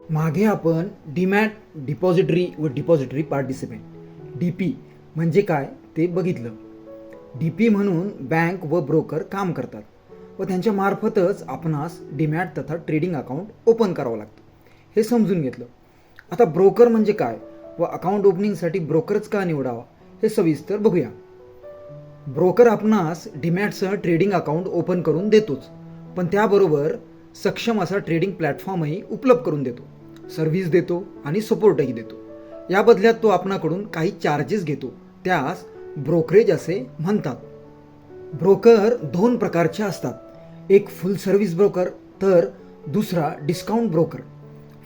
मागे आपण demat depository व डिपॉझिटरी पार्टिसिपेंट DP म्हणजे काय ते बघितलं. DP म्हणून बँक व ब्रोकर काम करतात व त्यांच्या मार्फतच आपणास डीमॅट तथा ट्रेडिंग अकाउंट ओपन करावं लागतं हे समजून घेतलं. आता ब्रोकर म्हणजे काय व अकाउंट ओपनिंगसाठी ब्रोकरच का निवडावा हे सविस्तर बघूया. ब्रोकर आपणास डीमॅटसह ट्रेडिंग अकाउंट ओपन करून देतोच, पण त्याबरोबर सक्षम असा ट्रेडिंग प्लॅटफॉर्मही उपलब्ध करून देतो, सर्व्हिस देतो आणि सपोर्टही देतो. या बदल्यात तो आपणाकडून काही चार्जेस घेतो, त्यास ब्रोकरेज असे म्हणतात. ब्रोकर दोन प्रकारचे असतात, एक फुल सर्व्हिस ब्रोकर तर दुसरा डिस्काउंट ब्रोकर.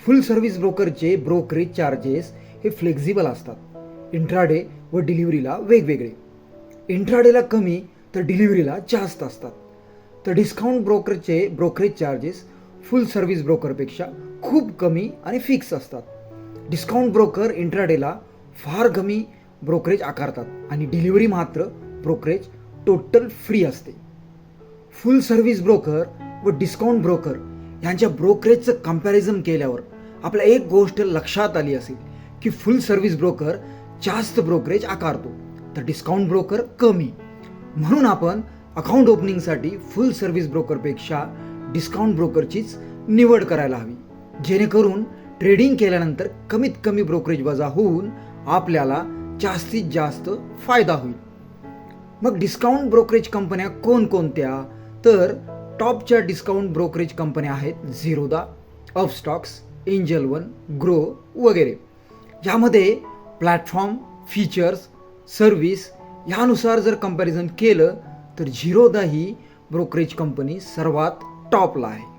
फुल सर्व्हिस ब्रोकरचे ब्रोकरेज चार्जेस हे फ्लेक्झिबल असतात, इंट्राडे व डिलिव्हरीला वेगवेगळे. इंट्राडेला कमी तर डिलिव्हरीला जास्त असतात. तर डिस्काउंट ब्रोकरचे ब्रोकरेज चार्जेस फुल सर्व्हिस ब्रोकरपेक्षा खूप कमी आणि फिक्स असतात. डिस्काउंट ब्रोकर इंट्राडेला फार कमी ब्रोकरेज आकारतात आणि डिलिव्हरी मात्र ब्रोकरेज टोटल फ्री असते. फुल सर्व्हिस ब्रोकर व डिस्काउंट ब्रोकर यांच्या ब्रोकरेजचं कंपॅरिझन केल्यावर आपल्या एक गोष्ट लक्षात आली असेल की फुल सर्व्हिस ब्रोकर जास्त ब्रोकरेज आकारतो तर डिस्काउंट ब्रोकर कमी. म्हणून आपण अकाउंट ओपनिंगसाठी फुल सर्व्हिस ब्रोकरपेक्षा डिस्काउंट ब्रोकरचीच निवड करायला हवी, जेणेकरून ट्रेडिंग केल्यानंतर कमीत कमी ब्रोकरेज वजा होऊन आपल्याला जास्तीत जास्त फायदा होईल. मग डिस्काउंट ब्रोकरेज कंपन्या कोणकोणत्या? तर टॉपच्या डिस्काउंट ब्रोकरेज कंपन्या आहेत Zerodha, Upstox, angel one, grow वगैरे. यामध्ये प्लॅटफॉर्म, फीचर्स, सर्व्हिस यानुसार जर कंपॅरिझन केलं तर झिरोदा ही ब्रोकरेज कंपनी सर्वात टॉपला आहे.